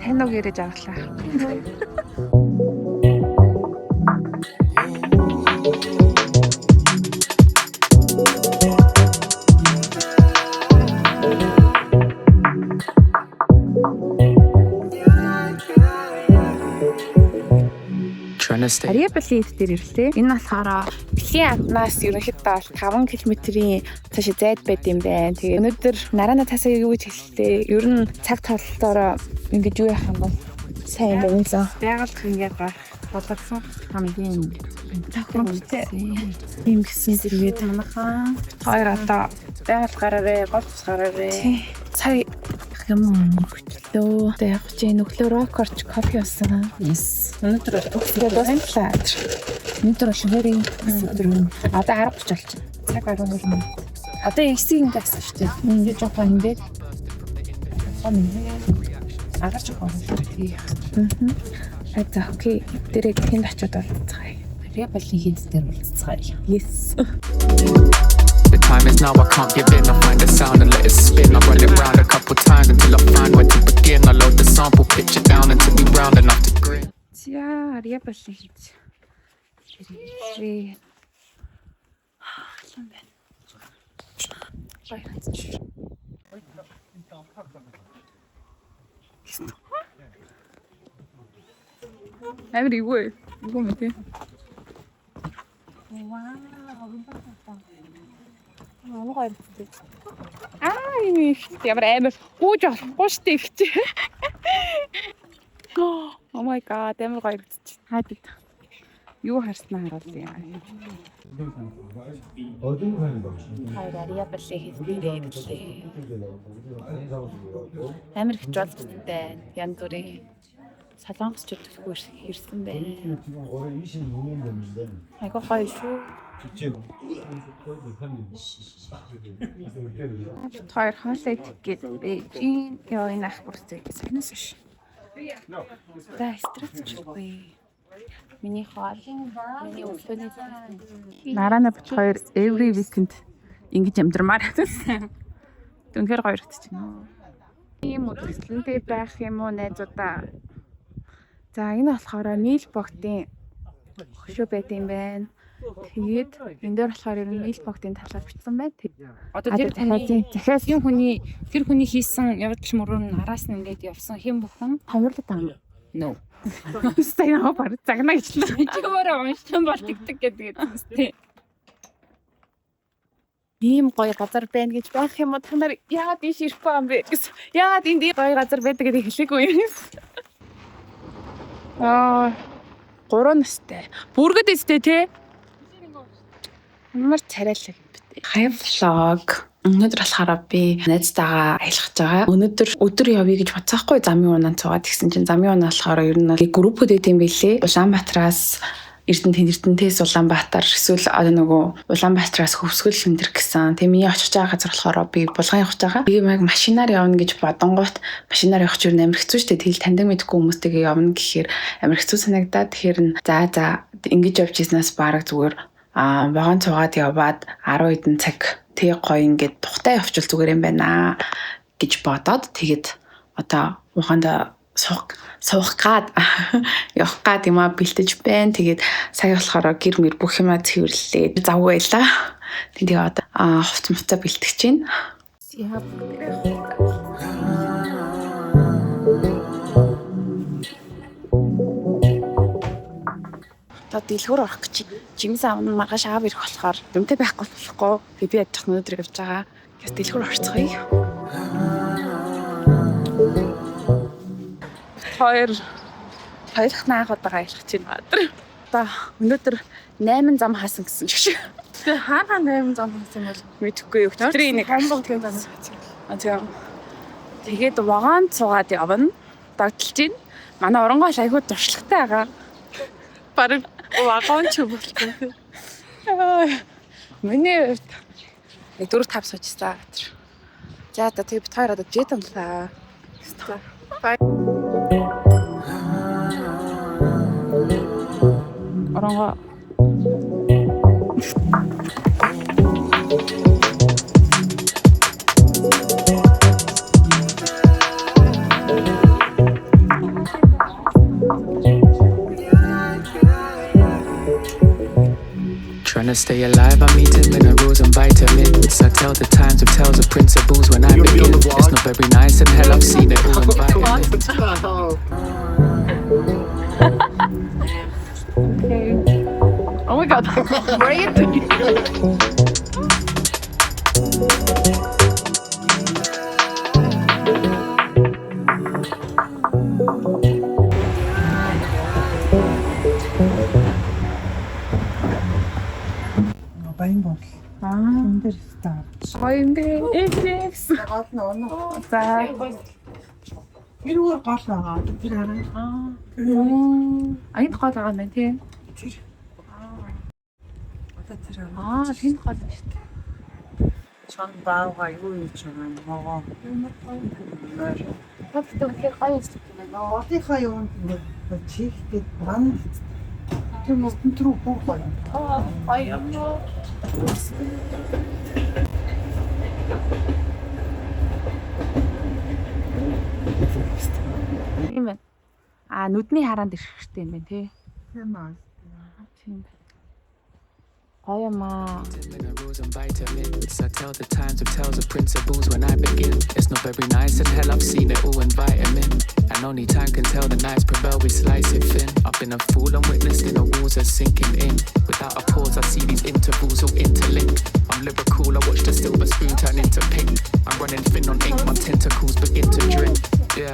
Тань уу гэрэж аглаа. Ария Балет дээр ирлээ. Энэ болохоор дэлхийн амтнаас ерөнхийдөө 5 км-ийн цааш зайд байд юм байна. Тэгээ өнөөдөр Нарана цаасаа юу гэж хэллээ? Ер нь цаг толлоор ингэж юу яах юм бол сайн байна лээ. Байгаль ингээд гарах болгосон хамгийн тохиромжтой юм гэсэн зэрэг танахаа. Хоёр одоо байгаль гараарэ, голц гараарэ. Сая юм хөтлөө. Одоо яг чи нүглөө рокорч кофе уусан. Yes. Өнөөдөр дуусчлаа. Өнөөдөр шүгэрийн одоо 10:30 болчихно. Цаг 12 минут. Одоо ихсийн газ шүү дээ. Ингээ жоохон юм бэ. Агарч байгаа юм шүү. Аа окей. Дээрээ тэнд очиод болцгаая. Ария Балет хийд дээр болцгаая. Yes. The time is now, I can't give in. I find the sound and let it spin. I run it round a couple times until I find where to begin. I load the sample, pitch it down until we round enough to grin. За, Ария Балет. Ирээ. Хлам байна. Амир ивгүй. Ивгүй мэт. Ямар гоё. Ийм их ямар амир гүйж болохгүй штэ ихтэй. Oh my god, амар гоё ирчихсэн. Хаад юу харснаа харуулъя. Хайр Ария Балет хийлээ. Амар их жолцтой. Янз бүрийн солонгосчууд төлхөө ирсэн байна. Айгуу гоё шүү. Хоёр хоолой тэгээд Бээжин яа энэ ах бүртээ санаас ш. Да стратеггүй. Миний хоол. Миний өглөөний Нарана бит хоёр every weekend ингэж амдрамаар байсан. Үнэхээр гоё ирчихсэн. Ийм үдгслэнтэй байх юм уу найзуудаа. За энэ болохоор нийл богтын хөшөө байт юм байна. Тэгээд энэ дээр болохоор ер нь нийл богтын талаар бичсэн байна. Одоо тэр захиас юм хүний тэр хүний хийсэн явдал мөрөөр нь араас нь ингээд явсан хэм бүхэн тавирлаад байгаа юм. No. Сайн аа баг загнаа ичлээ. Чи өөрөө уншсан бол тэгдэг гэдэг үстэй. Ийм гоё газар байна гэж байх юм уу? Та нар яагаад ийш ирэхгүй юм бэ? Яагаад энд гоё газар байдаг гэдгийг хэлээгүй юм. Аа 3 настай. Бүргэд өстэй те. Ямар царайлаг юм бэ? Хай влог. Өнөөдөр болохоор би найзтайгаа аялах гэж байгаа. Өнөөдөр өдөр явъя гэж бодсаахгүй замын унаа цугаад тэгсэн чинь замын унаа болохоор ер нь группүүд байт юм билээ. Улаанбаатараас Эрдэнэтээс Улаанбаатар эсвэл одоо нөгөө Улаанбаатараас Хөвсгөл хэмдэр гэсэн. Тэгээ миний очиж байгаа газар болохоор би Булган явж байгаа. Би яг машинаар явна гэж бодонгоот машинаар явах ч юу амар хэцүү шүү дээ. Тэгэл таньдаг мэдгүй хүмүүстэйгээ явна гэхээр амар хэцүү санагдаад тэгэхээр за ингэж явж ийснээс бараг зүгээр вагон цугаад яваад 10 хэдэн цаг тэг гоё ингээд тухтай явчихвал зүгээр юм байна гэж бодоод тэгээд одоо ухаанда суух гад явах гад юм а бэлтэж байна. Тэгээд сая болохоор гэр мэр бүх юмаа цэвэрлээ. Завгүй байлаа. Тэгээд одоо хувцмцаа бэлтгэж байна. Одоо дэлгүүр орох гэж жимс аавн маргааш аав ирэх болохоор юмтай байхгүй болохгүй. Би ядчих өнөөдөр явж байгаа. Гэс дэлгүүр орцгоё. Хоёр дахь наагаад байгаа аялах чинь бадар. Одоо өнөөдөр 8 зам хаасан гэсэн шиг. Тэгээ хаана 8 зам хаасан бол мэдэхгүй юу. Тэр нэг хамбогдгийн зам. Тэгээд вагон цугаад явна. Догтлж байна. Манай оронгоол айгүй дуршлагтай байгаа. Бараг вагон ч болчихсон. Миний хувьд нэг 4-5 суучсан. За одоо тэг бит хоёр одоо жет амлаа. Бай. Оронго. stay alive, I'm eating minerals and vitamins. I tell the times with tales of principles when I begin. It's not very nice and hell, I've seen it all in vitamins. Oh my god. What are you doing? Баян бол. Хүн дээр стар. Гоё юм бэ. Эфс. Гол нь оноо. За. Ирүүр гол байгаа. Тэр хараа. Аяд гол байгаа юм байна тий. Одоо тэр Тэнд гол байна шүү дээ. чон баага юу юм ч юм аа. Тэгтээ үнэхээр гоё юм байна. Одынхаа юунд чихтэй ман тэр мөртөн рүү бүх гоё. Гоё юм уу? Тийм байна. Нүдний хараанд ирэх хэрэгтэй юм байна тий. Тийм аа. Тийм байна. Гоё юм аа. Minerals and vitamins. I tell the times with tales of principles when I begin. It's not very nice and hell, I've seen it all in vitamin. And only time can tell the nights prevail, we slice it thin. I've been a fool and witnessed in the walls are sinking in. Without a pause, I see these intervals all interlinked. I'm lyrical, I watch the silver spoon turn into pink. I'm running thin on ink, my tentacles begin to drink. Yeah.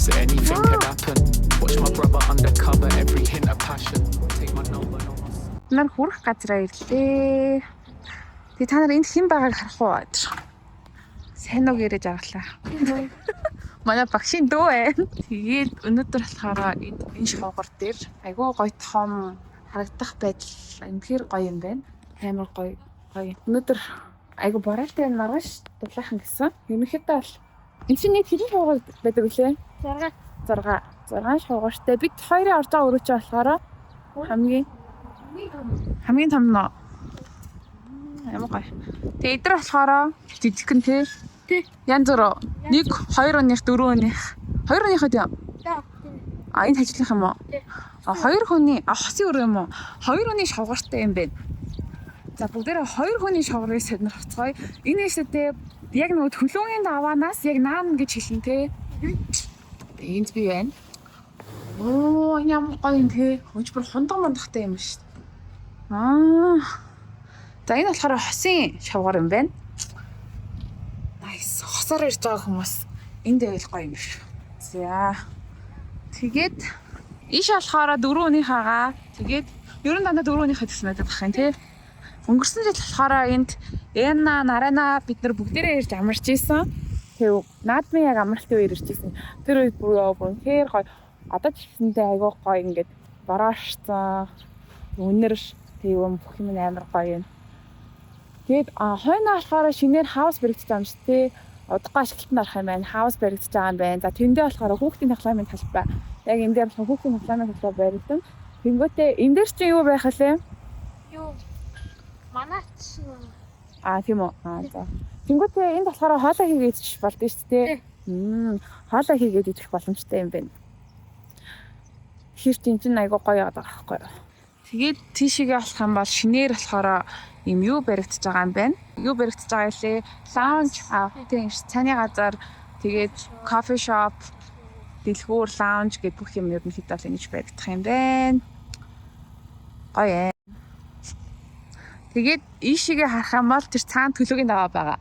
So anything could happen. Watch my brother undercover, every hint of passion. Take my number, no more. Нар хүрэх газараа ирлээ. Тэгээ та нар энд хэн байгааг харах уу? Сайн уу гэрэж аглаа. Манай багшийн дүү байна. Тэгээд өнөөдөр болохоор энэ шоугор дээр айгүй гоё том харагдах байдал үнэхээр гоё юм байна. Амар гоё. Өнөөдөр айгүй боралтай маргааш дурлаахан гэсэн. Ерөнхийдөө бол энэ чинь нийт хэдэн шоугор байдаг вүлээ? 6 шоугортой. Бид хоёрын орж байгаа өрөөч болохоор хамгийн том нь ямар гоё. Тэгээ эдгээр болохоор жижигхэн тий. Янз бүр 1, 2 өных, 4 өных. 2 өнийхөө тийм. Энэ хажлах юм уу? 2 хүний хосын өрөө юм уу? 2 өний шавгартай юм байна. За бүгдээрээ 2 хүний шавгарыг сонирхцгоё. Энэ хэсэгтээ яг нөгөө төлөөгийн даваанаас яг наана гэж хэлэн тий. Энд би байна. Оо энэ ямар гоё юм тий. Хөнч бүр хундаг мандахтай юм шүү. За энэ болохоор хосын шавгар юм байна. Nice. Хосоор ирж байгаа хүмүүс энд байвал гоё юм шүү. За. Тэгээд ийш болохоор 4 өнийхээгаа тэгээд ерөн дандаа 4 өнийхээ гэсэн байдаг бахын тий. Өнгөрсөн жил болохоор энд Эна, Нарана бид нар бүгдээрээ ирж амарч ийсэн. Тэг наадмын яг амралтын үеэр ирж ийсэн. Тэр үед бүр хэр гоё. Одоо ч гэсэндээ айгүй гоё ингээд бороошцсан. Үнэрш тэг юм бүх юм амар гоё юм. Тэгээд хойно болохоор шинээр хаус баригдаж байгаа юм шүү дээ. Удахгүй ашиглалтанд орох юм байна. Хаус баригдаж байгаа юм байна. За тэндээ болохоор хүүхдийн тоглоомын талбай. Яг энэ дээр болохоор хүүхдийн тоглоомын талбай баригдан. Тэнгүүтээ энэ дээр чинь юу байх вэ? Юу? Манаач. Тийм үү. За. Тэнгүүтээ энд болохоор хоолой хийгээд идэх болдсон шүү дээ. Хоолой хийгээд идэх боломжтой юм байна. Хэр чинь айгуу гоё байгаа байхгүй юу? Тэгээд тийшээгээ болох юм бол шинээр болохоор юм юу баригдаж байгаа юм байна. Юу баригдаж байгаа илээ? Лаунж тийм цааны газар тэгээд кофе шоп, дэлгүүр, лаунж гэдэг бүх юм ерөнхийдөө л ингэж баригдах юм байна. Гоё. Тэгээд ийшээгээ харах юм бол тэр цаана төлөөгийн даваа байгаа.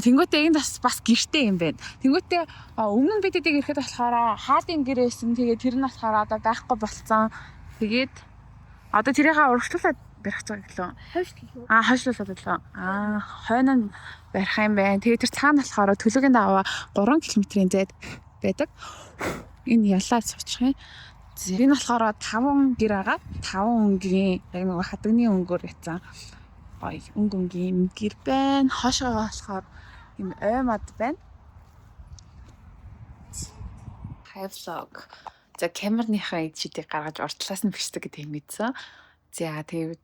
Тэнгүүтээ энэ бас гэртэй юм байна. Тэнгүүтээ өмнө нь бид эдийг ирэхэд болохоор хаалын гэрээсэн. Тэгээд тэр нь болохоор одоо байхгүй болцсон. Тэгээд одоо тэрийгээ урагшлуулад барих цаг гэлөө. Хойшлуулад гэлөө. Хойно нь барих юм байна. Тэгээд тэр цаана болохоор төлөөгийн даваа 3 км-ийн зайд байдаг. Энэ ялаад суучих юм. Энэ болохоор 5 гэр байгаа. 5 өнгийн яг нэг хадагны өнгөөр ятсан. Гоё өнгийн гэр байна. Хошоо болохоор юм оймад байна. Хайвлог. За камерныхаа эдшүүдийг гаргаж уртлаас нь бичдэг гэдэг юм ийдсэн. За тэгээд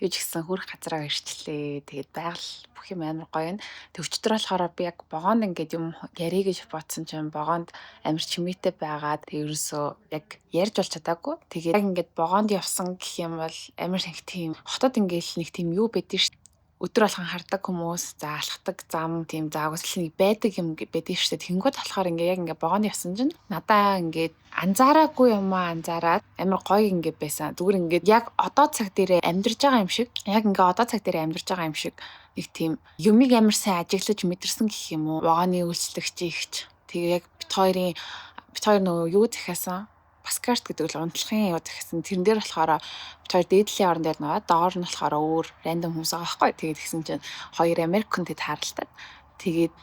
юу ч гэсэн хүрх газараа ирчлээ. Тэгээд байгаль бүх юм амар гоё. Тэг өчтөр болохоор би яг вагонд ингээд юм ярих гэж бодсон чинь вагонд амар чимээтэй байгаад тэг ерөөсөө яг ярьж болж чадаагүй. Тэгээд яг ингээд вагонд явсан гэх юм бол амар их тийм хотод ингээд нэг тийм юу байдэн ш. Өдөр болгон хардаг хүмүүс, за алхдаг зам, тийм заагсал нэг байдаг юм байдэн штэ. Тэнгүүд болохоор ингээд яг ингээд вагонд явсан чинь надаа ингээд анзаараагүй юм анзаараад амар гоё ингээд байсан. Зүгээр ингээд яг одоо цаг дээр амьдарч байгаа юм шиг, яг ингээд одоо цаг дээр амьдарч байгаа юм шиг нэг тийм юмыг амар сайн ажиглаж мэдэрсэн гэх юм уу. Вагоны үйлчлэгчийгч. Тэгээ яг бит хоёр нөгөө юу захиасан Паскарт гэдэг л унтлахын юу захиасан. Тэрэн дээр болохоор бит хоёр дээдлийн орон дээр нөгөө доор нь болохоор өөр рандом хүмүүс байгаа байхгүй. Тэгээд тэгсэн чинь хоёр Америкнтэй тааралтай. Тэгээд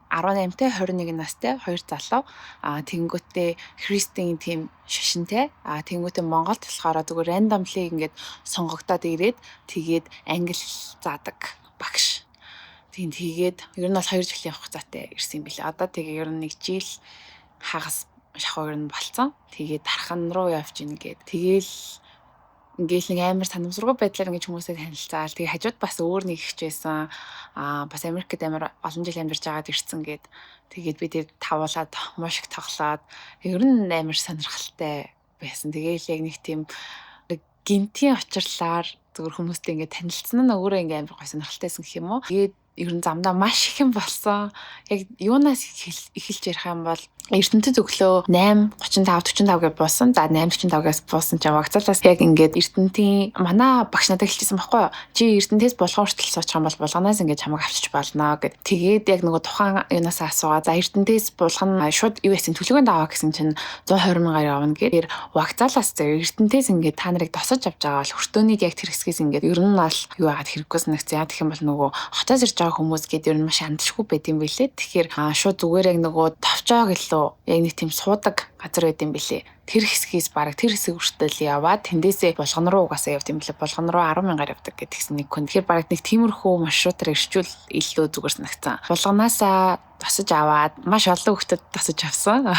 18-тай 21 настай хоёр залуу тэнгүүтээ Христийн тийм шашинтай тэнгүүтээ Монголд болохоор зүгээр рандомли ингээд сонгогдоод ирээд тэгээд англи заадаг багш. Тэгээд ер нь бол 2 жилийн хугацаатай ирсэн юм билээ. Одоо тэгээ ер нь 1 жил хагас шахуу ер нь болцсон. Тэгээд дархан руу явж ийн гээд тэгээл ингээл нэг амар санамсаргүй байдлаар ингэж хүмүүстэй танилцаал. Тэгээ хажууд бас өөр нэг ихч байсан. Бас Америкт амар олон жил амьдарч байгаад ирсэн гээд тэгээд би тэр тавуулаад мушиг тоглоод ер нь амар сонирхолтой байсан. Тэгээл яг нэг тийм гинтийн очирлаар зөвхөн хүмүүстэй ингээд танилцсан нь өөрөө ингээд амар гоё сонирхолтойсэн гэх юм уу. Тэгээд ер нь замдаа маш их юм болсон. Яг юунаас эхэлж ярих юм бол Эрдэнэтэд өглөө 8:35 гэж буусан. За 8:45-аас буусан чинь вокзалаас яг ингээд Эрдэнэтийн манай багш надад хэлчихсэн байхгүй юу? Чи Эрдэнэтээс булган хүртэл суучих юм бол булганаас ингээд чамайг авчиж болно гэд. Тэгээд яг нөгөө тухайн юунаас асуугаа. За Эрдэнэтээс булган шууд юу яасан төлөвөнд аваа гэсэн чинь 120 мянгаар явна гэхээр вокзалаас Эрдэнэтээс ингээд та нарыг тосож авч байгаа бол хүртөөнийг яг тэр хэсгээс ингээд ер нь бол юу яагаад хэрэггүйсэн нэг зэ гэх юм бол нөгөө хотоос ирж байгаа хүмүүс гээд ер нь маш андчгүй байт юм билээ. Тэгэхээр шууд зүгээр яг нөгөө товчоо гэлөө яг нэг тийм суудаг газар байт юм билээ. Тэр хэсгээс бараг тэр хэсэг хүртэл яваад тэндээсээ булган руу угаасаа явд юм билээ. Булган руу 10 мянгаар явдаг гэдгсэн нэг хүн. Тэгэхээр бараг нэг тиймэрхүү маршрутаар ирчүүл илүү зүгээр санагцсан. Булганаасаа тосож аваад маш олон хүүхдэд тосож авсан.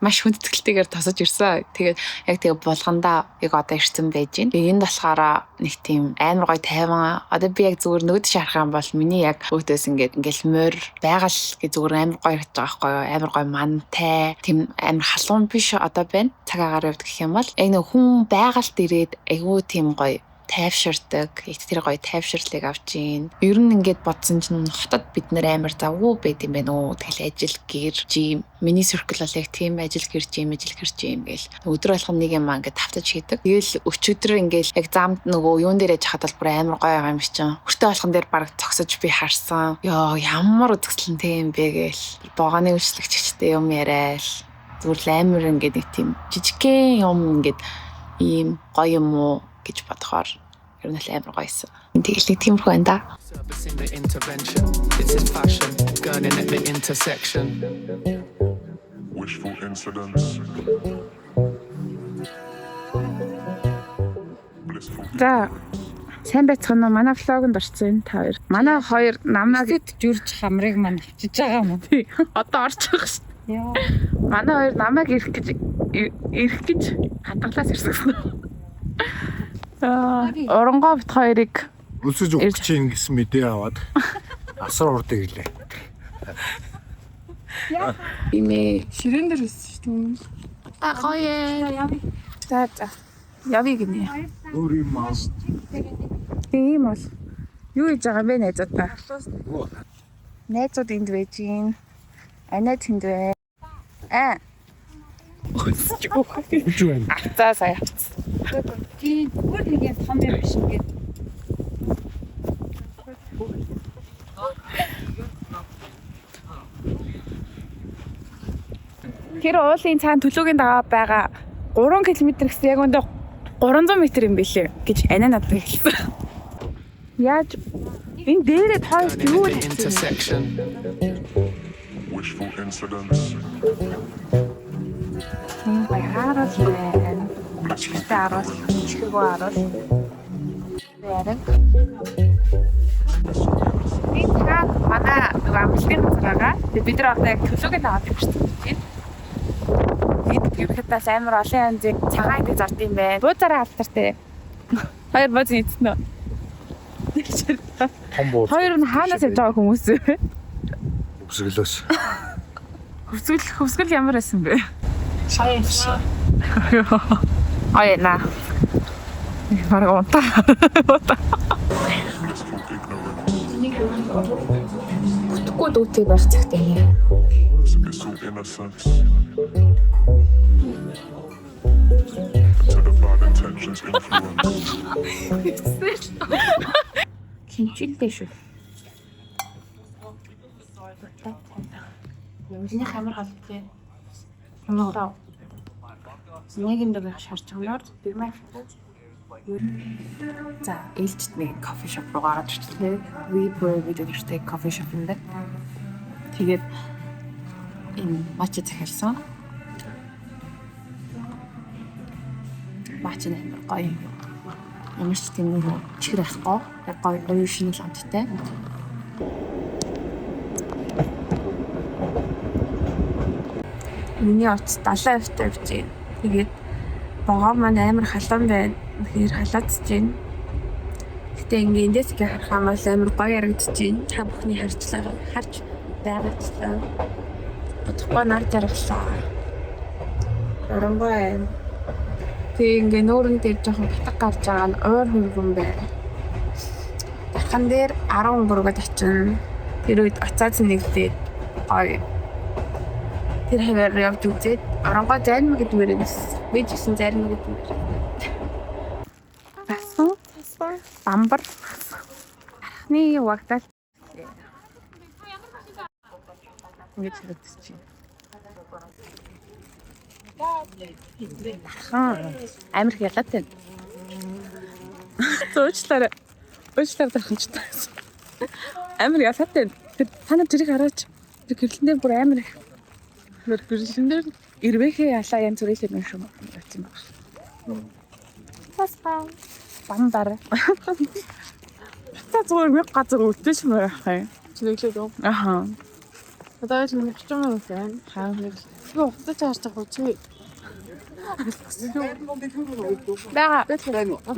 Маш хүндэтгэлтэйгээр тосож ирсэн. Тэгээд яг тэгээ булгандаа яг одоо ирсэн байж байна. Тэгээд энд болохоор нэг тийм амар гоё тайван. Одоо би яг зүгээр нөгөөд шарах юм бол миний яг өөдөөс ингээл морь байгаль гэж зүгээр амар гоё харагдаж байгаа байхгүй юу? Амар гоё мантай. Тийм амар халуун биш одоо байна. Цаг агаар явд гэх юм бол яг нэг хүн байгальд ирээд айгүй тийм гоё тайвширдаг. Яг тэр гоё тайвширлыг авч ийн. Ер нь ингээд бодсон чинь хотод бид нэр амар завгүй байд юм байна уу. Тэгэл ажил гэр жим. Миний circle бол яг тийм ажил гэр жим гэл. Өдөр болгон нэг юм ингээд тавтаж хийдэг. Тэгэл өчигдөр ингээд яг замд нөгөө юун дээр яж хахад бол бүр амар гоё байгаа юм шиг чинь. Өртөө болгон дээр бараг цогсож би харсан. Ёо ямар үзэсгэлэнтэй юм бэ гээл. Богоны үйлчлэгчтэй юм яриад. Зүгээр амар ингээд нэг тийм жижигхэн юм ингээд ийм гоё юм уу гэж бодохоор ер нь амар гоёсэн. Тэгэл нэг тиймэрхүү байна да. Service in the intervention. It's his fashion. Gurning at the intersection. Wishful incidents. Blissful. За сайн байцгаана уу? Манай влогонд орсон та хоёр. Манай хоёр намайг жүрж хамрыг маань авчиж байгаа юм уу? одоо орж байгаа шүү дээ. Яа. Манай хоёр намайг ирэх гэж хатгалаас ирсэн. Оронгоо бит хоёрыг Өсөж өгч чинь гэсэн мэдээ аваад асар урд ирлээ. имээ Ширээн дээр өссөн шүү дээ. гоё. За явъя гинэ. Өөр юм аа. Тийм бол юу хийж байгаа юм бэ найзуудаа? Найзууд энд байж гин. Анаа тэнд бай. Үгүй байна. За сая. Тийм. Бүр нэг юм том юм биш ингээд. Тэр уулын цаана төлөөгийн дагаа байгаа 3 км гэсэн яг өндөө 300 м юм билээ гэж анаа надад хэлсэн. Яаж энэ дээрээ тооёс юу The intersection. Wishful incidents. Баяраас байна. Ачигтаараас чигөө араас. Яриг. Энэ хаа манай нэг амжилтын газараа. Бид нар одоо яг төлөөгийн дагаад явж байна. Энд ерхэдээс амар олон янзын цагаан идэ зард юм байна. Бууцаараа алдартай. Хоёр бууз нийцнэ. Том бууз. Хоёр нь хаанаас явж байгаа хүмүүс вэ? Өсгөлөөс. Хөвсгөл ямар байсан бэ? Сайн шүү. Аяна. Бараг унтаа. Бүтггүй дүүтэй байх цагт юм. Blissful innocence. To the bad intentions influence. Хинчилтэй шүү. Миний хамар халдтай. Хамаа. Нэгэндээ шарч байгаа нь бирмэ. За, ээлжид нэг кофе шоп руу гараад ирлээ. We гэдэг нэртэй кофе шоп юм байна. Тэгээд энэ матча захиалсан. Матч нэмэр гоё. Ямар ч тийм нэг чихэр ахгүй. Гоё шинэ ламптай. Миний утас 70% тавьж. Тэгээд богоо маань амар халуун байна. Тэгэхээр халаацж байна. Гэтэ ингээ эндээс ингээ харах юм бол амар гоё харагдаж байна. Та бүхний харж байгаачлаа. Бодохгүй нар жаргалаа. Оронгой. Тэг ингээ нүүрэн дээр жоохон батг гарч байгаа нь ойр хөргөн байна. Дахан дээр 10 бүргэд очин. Тэр үед уцаас нэгдээд гоё. Тэр хэвээр явж үзээд оронгой зарим гэдмээр нэс. Би ч гэсэн зарим гэдмээр. Тассан. Бамбар. Архны вагдал. Ингэж хэрэгдэж байна. Амар хялаад байна. Зөөчлөөр дарахчтай. Амар ялаад байна. Та нар тэрийг хараач. Тэр гэрлэндээ бүр амар их. Гэрлэндээ ирвэхээ ялаа янз бүрийн юм шиг байна. Тасбаа. Бамбар. Та зүгээр нэг газар үлдээш юм байх юм. Чиглэлээ дөө. Аха. Одоо л нэг ч юм уу байна. Хаа нэг. Юу уцаж харж байгаа чи. Бага.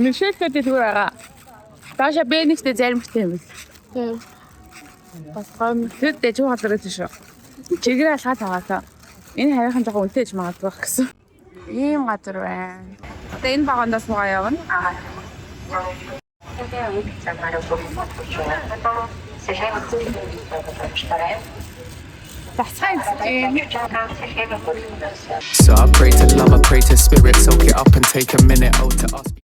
Мишэлтэй зүгээр байгаа. Таша бэнэхтэй заримхтэй юм. Тийм. Бас гом төдөө ч хаалгарч шүү. Чигээр алхаад байгаа. Энэ хавийнхан жоохон үлдээж магадгүй гэсэн. Ийм газар байна. Одоо энэ багандаас муугаа явна. So I pray to love, I pray to spirit, soak it up and take a minute. Oh, to us.